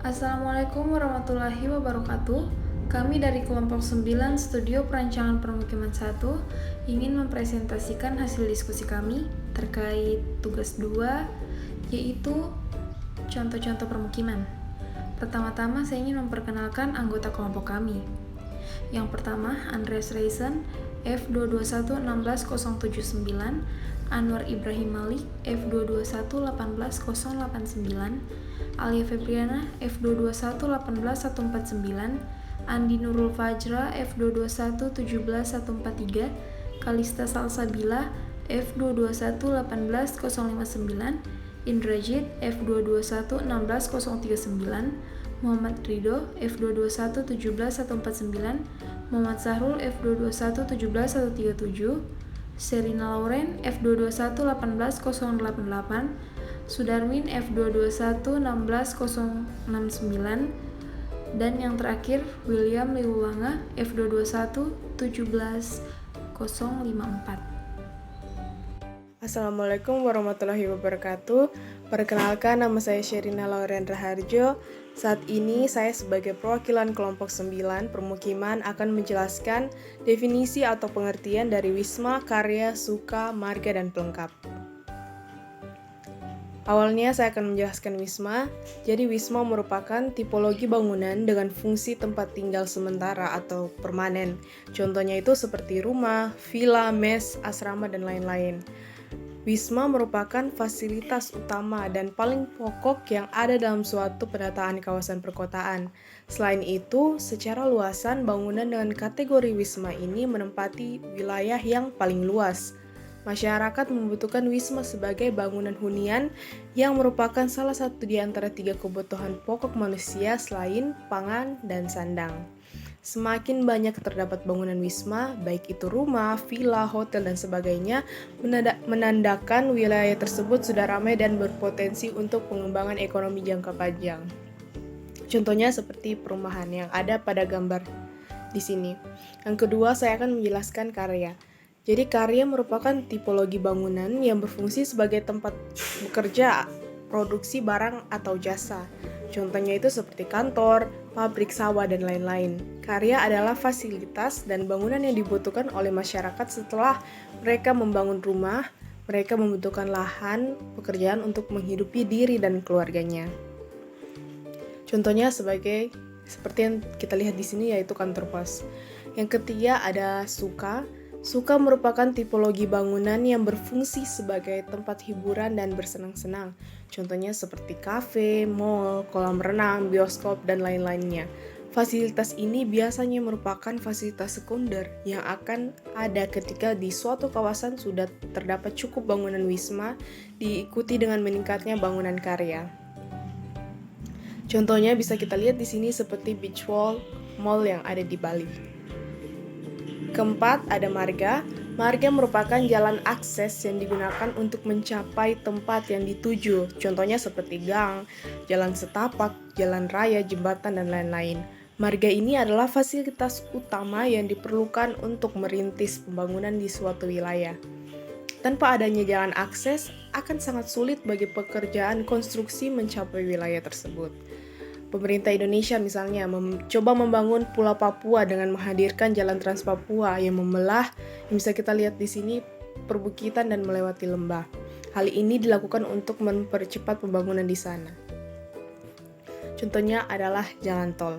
Assalamualaikum warahmatullahi wabarakatuh. Kami dari kelompok 9 Studio Perancangan Permukiman 1 ingin mempresentasikan hasil diskusi kami terkait tugas 2, yaitu contoh-contoh permukiman. Pertama-tama saya ingin memperkenalkan anggota kelompok kami. Yang pertama, Andreas Reisen, F22116079, Anwar Ibrahim Malik, F22118089, Alia Febriana, F22118149, Andi Nurul Fajra, F22217143, Kalista Salsabila, F2221180559, Indrajit, F22211639, Muhammad Ridho, F2221171149, Muhammad Sahrul, F2221171137, Serina Lauren, F2221181088, Sudarmin, F22211609, dan yang terakhir William Liulanga, F2221171054. Assalamualaikum warahmatullahi wabarakatuh. Perkenalkan, nama saya Sherina Lauren Raharjo. Saat ini saya sebagai perwakilan kelompok 9 permukiman akan menjelaskan definisi atau pengertian dari wisma, karya, suka, marga, dan pelengkap. Awalnya saya akan menjelaskan wisma. Jadi wisma merupakan tipologi bangunan dengan fungsi tempat tinggal sementara atau permanen. Contohnya itu seperti rumah, villa, mes, asrama, dan lain-lain. Wisma merupakan fasilitas utama dan paling pokok yang ada dalam suatu penataan kawasan perkotaan. Selain itu, secara luasan bangunan dengan kategori wisma ini menempati wilayah yang paling luas. Masyarakat membutuhkan wisma sebagai bangunan hunian yang merupakan salah satu di antara 3 kebutuhan pokok manusia selain pangan dan sandang. Semakin banyak terdapat bangunan wisma, baik itu rumah, villa, hotel, dan sebagainya, menandakan wilayah tersebut sudah ramai dan berpotensi untuk pengembangan ekonomi jangka panjang. Contohnya seperti perumahan yang ada pada gambar di sini. Yang kedua, saya akan menjelaskan karya. Jadi karya merupakan tipologi bangunan yang berfungsi sebagai tempat bekerja, produksi barang atau jasa. Contohnya itu seperti kantor, pabrik sawah, dan lain-lain. Karya adalah fasilitas dan bangunan yang dibutuhkan oleh masyarakat setelah mereka membangun rumah, mereka membutuhkan lahan pekerjaan untuk menghidupi diri dan keluarganya. Contohnya seperti yang kita lihat di sini yaitu kantor pos. Yang ketiga ada suka. Suka merupakan tipologi bangunan yang berfungsi sebagai tempat hiburan dan bersenang-senang. Contohnya seperti kafe, mall, kolam renang, bioskop, dan lain-lainnya. Fasilitas ini biasanya merupakan fasilitas sekunder yang akan ada ketika di suatu kawasan sudah terdapat cukup bangunan wisma, diikuti dengan meningkatnya bangunan karya. Contohnya bisa kita lihat di sini seperti Beach Wall Mall yang ada di Bali. Keempat, ada marga. Marga merupakan jalan akses yang digunakan untuk mencapai tempat yang dituju. Contohnya seperti gang, jalan setapak, jalan raya, jembatan, dan lain-lain. Marga ini adalah fasilitas utama yang diperlukan untuk merintis pembangunan di suatu wilayah. Tanpa adanya jalan akses, akan sangat sulit bagi pekerjaan konstruksi mencapai wilayah tersebut. Pemerintah Indonesia misalnya mencoba membangun Pulau Papua dengan menghadirkan jalan Trans Papua yang membelah, yang bisa kita lihat di sini, perbukitan dan melewati lembah. Hal ini dilakukan untuk mempercepat pembangunan di sana. Contohnya adalah jalan tol.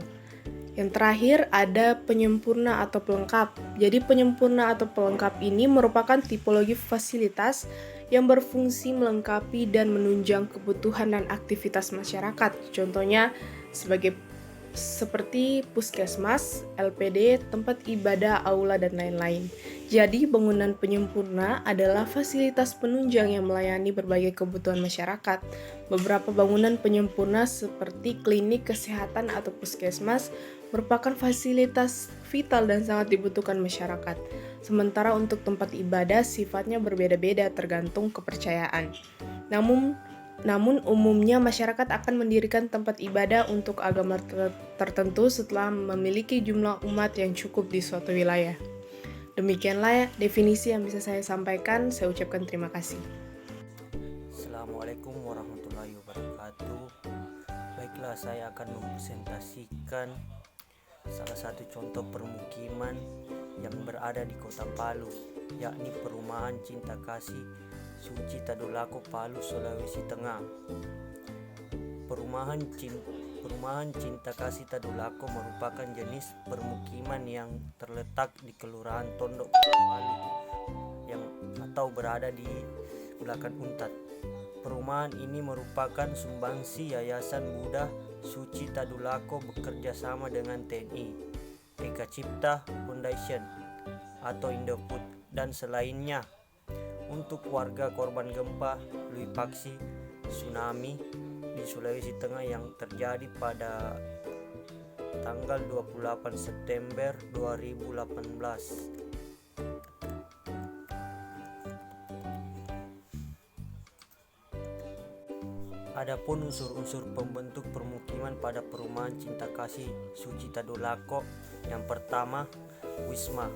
Yang terakhir ada penyempurna atau pelengkap. Jadi penyempurna atau pelengkap ini merupakan tipologi fasilitas yang berfungsi melengkapi dan menunjang kebutuhan dan aktivitas masyarakat. Contohnya seperti puskesmas, LPD, tempat ibadah, aula, dan lain-lain. Jadi, bangunan penyempurna adalah fasilitas penunjang yang melayani berbagai kebutuhan masyarakat. Beberapa bangunan penyempurna seperti klinik kesehatan atau puskesmas merupakan fasilitas vital dan sangat dibutuhkan masyarakat. Sementara untuk tempat ibadah sifatnya berbeda-beda tergantung kepercayaan. Namun umumnya masyarakat akan mendirikan tempat ibadah untuk agama tertentu setelah memiliki jumlah umat yang cukup di suatu wilayah. Demikianlah definisi yang bisa saya sampaikan. Saya ucapkan terima kasih. Assalamualaikum warahmatullahi wabarakatuh. Baik, Baiklah, saya akan mempresentasikan salah satu contoh permukiman yang berada di Kota Palu, yakni Perumahan Cinta Kasih Suci Tadulako, Palu, Sulawesi Tengah. Perumahan Cinta Kasih Tadulako merupakan jenis permukiman yang terletak di Kelurahan Tondok, Kota Palu, atau berada di belakang Untat. Perumahan ini merupakan sumbangsi Yayasan Buddha Suci Tadulako bekerja sama dengan TNI, Eka Cipta Foundation atau Indofood dan selainnya untuk warga korban gempa, likuifaksi, tsunami di Sulawesi Tengah yang terjadi pada tanggal 28 September 2018. Adapun unsur-unsur pembentuk permukiman pada Perumahan Cinta Kasih Suci Tadulako, yang pertama, wisma,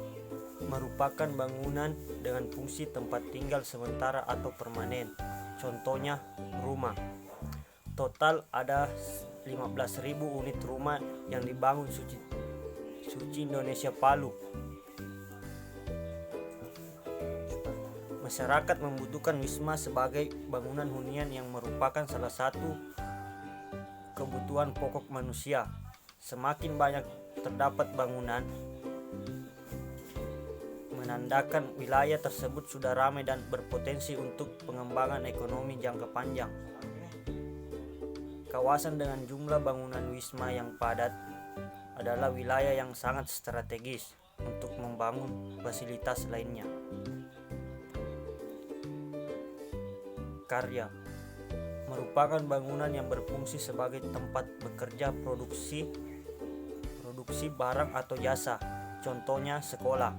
merupakan bangunan dengan fungsi tempat tinggal sementara atau permanen. Contohnya rumah. Total ada 15.000 unit rumah yang dibangun Suci Indonesia Palu. Masyarakat membutuhkan wisma sebagai bangunan hunian yang merupakan salah satu kebutuhan pokok manusia. Semakin banyak terdapat bangunan, menandakan wilayah tersebut sudah ramai dan berpotensi untuk pengembangan ekonomi jangka panjang. Kawasan dengan jumlah bangunan wisma yang padat adalah wilayah yang sangat strategis untuk membangun fasilitas lainnya. Karya merupakan bangunan yang berfungsi sebagai tempat bekerja produksi barang atau jasa. Contohnya sekolah.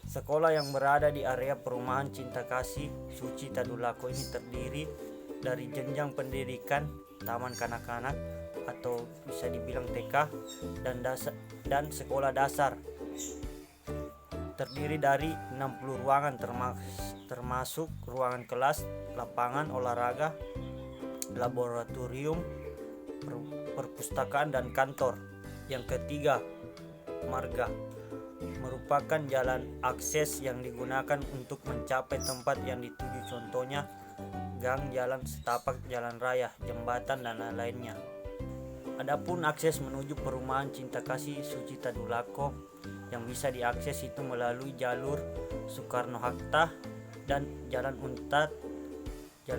Sekolah yang berada di area Perumahan Cinta Kasih Suci Tadulako ini terdiri dari jenjang pendidikan, taman kanak-kanak atau bisa dibilang TK dan sekolah dasar. Terdiri dari 60 ruangan termasuk ruangan kelas, lapangan olahraga, laboratorium, perpustakaan dan kantor. Yang ketiga, marga, merupakan jalan akses yang digunakan untuk mencapai tempat yang dituju, contohnya gang, jalan setapak, jalan raya, jembatan dan lain-lainnya. Adapun akses menuju Perumahan Cinta Kasih Suci Tadulako yang bisa diakses itu melalui jalur Soekarno-Hatta dan Jalan Untat 1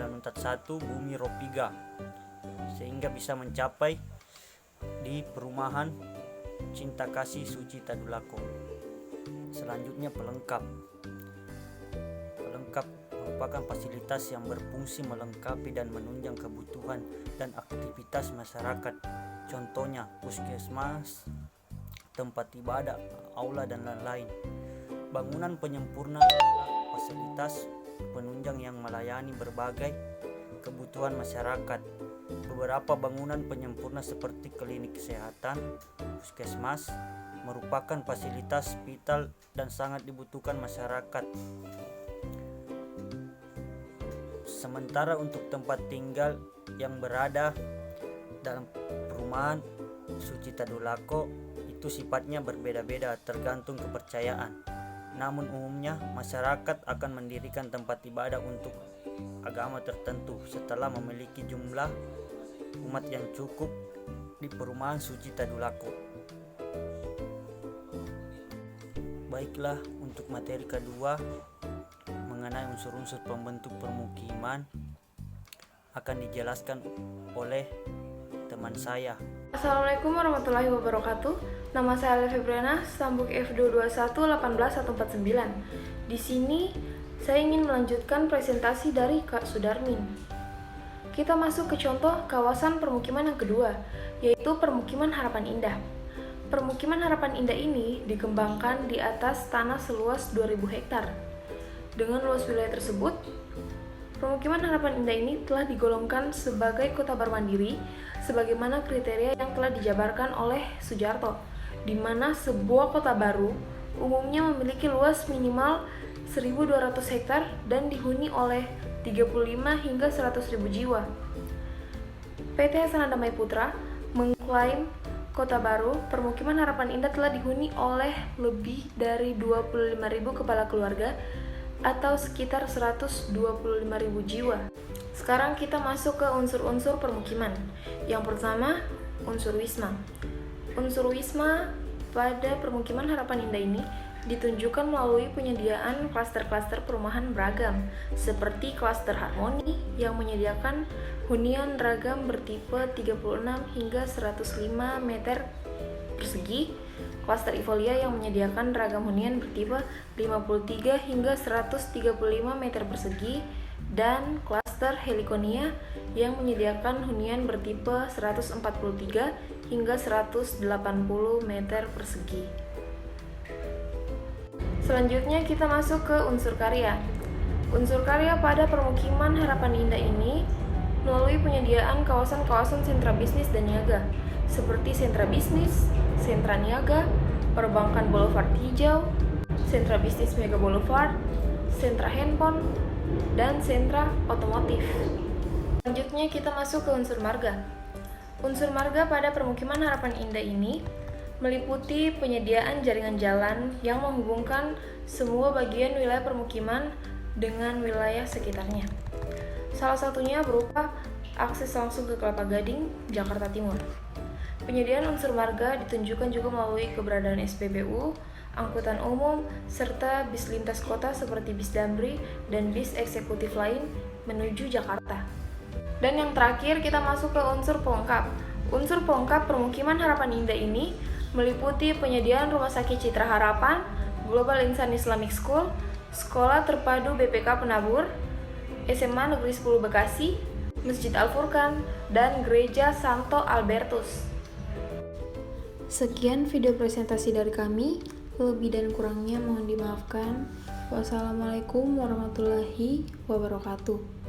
Bumi Ropiga, sehingga bisa mencapai di Perumahan Cinta Kasih Suci Tadulako. Selanjutnya pelengkap merupakan fasilitas yang berfungsi melengkapi dan menunjang kebutuhan dan aktivitas masyarakat. Contohnya puskesmas, tempat ibadah, aula dan lain-lain. Bangunan penyempurna adalah fasilitas penunjang yang melayani berbagai kebutuhan masyarakat. Beberapa bangunan penyempurna seperti klinik kesehatan, puskesmas merupakan fasilitas vital dan sangat dibutuhkan masyarakat. Sementara untuk tempat tinggal yang berada dalam Perumahan Suci Tadulako itu sifatnya berbeda-beda tergantung kepercayaan. Namun umumnya masyarakat akan mendirikan tempat ibadah untuk agama tertentu setelah memiliki jumlah umat yang cukup di Perumahan Suci Tadulako. Baiklah, untuk materi kedua mengenai unsur-unsur pembentuk permukiman akan dijelaskan oleh teman saya. Assalamualaikum warahmatullahi wabarakatuh. Nama saya Alif Febriana, Sambuk F221-18149. Di sini saya ingin melanjutkan presentasi dari Kak Sudarmin. Kita masuk ke contoh kawasan permukiman yang kedua, yaitu Permukiman Harapan Indah. Permukiman Harapan Indah ini dikembangkan di atas tanah seluas 2000 hektar. Dengan luas wilayah tersebut, Permukiman Harapan Indah ini telah digolongkan sebagai kota bermandiri sebagaimana kriteria yang telah dijabarkan oleh Sujarto, di mana sebuah kota baru umumnya memiliki luas minimal 1.200 hektar dan dihuni oleh 35 hingga 100.000 jiwa. PT Hasanah Damai Putra mengklaim Kota Baru, Permukiman Harapan Indah telah dihuni oleh lebih dari 25.000 kepala keluarga atau sekitar 125.000 jiwa. Sekarang kita masuk ke unsur-unsur permukiman. Yang pertama, unsur wisma. Unsur wisma pada Permukiman Harapan Indah ini ditunjukkan melalui penyediaan klaster-klaster perumahan beragam, seperti klaster Harmoni yang menyediakan hunian ragam bertipe 36 hingga 105 meter persegi, klaster Evolia yang menyediakan ragam hunian bertipe 53 hingga 135 meter persegi, dan klaster Heliconia yang menyediakan hunian bertipe 143 hingga 180 meter persegi. Selanjutnya kita masuk ke unsur karya. Unsur karya pada Permukiman Harapan Indah ini melalui penyediaan kawasan-kawasan sentra bisnis dan niaga, seperti sentra bisnis, sentra niaga, perbankan Boulevard Hijau, sentra bisnis Mega Boulevard, sentra handphone, dan sentra otomotif. Selanjutnya kita masuk ke unsur marga. Unsur marga pada Permukiman Harapan Indah ini meliputi penyediaan jaringan jalan yang menghubungkan semua bagian wilayah permukiman dengan wilayah sekitarnya. Salah satunya berupa akses langsung ke Kelapa Gading, Jakarta Timur. Penyediaan unsur marga ditunjukkan juga melalui keberadaan SPBU, angkutan umum, serta bis lintas kota seperti bis Damri dan bis eksekutif lain menuju Jakarta. Dan yang terakhir kita masuk ke unsur pelengkap. Unsur pelengkap Permukiman Harapan Indah ini meliputi penyediaan Rumah Sakit Citra Harapan, Global Insan Islamic School, Sekolah Terpadu BPK Penabur, SMA Negeri 10 Bekasi, Masjid Al-Furqan, dan Gereja Santo Albertus. Sekian video presentasi dari kami. Lebih dan kurangnya mohon dimaafkan. Wassalamualaikum warahmatullahi wabarakatuh.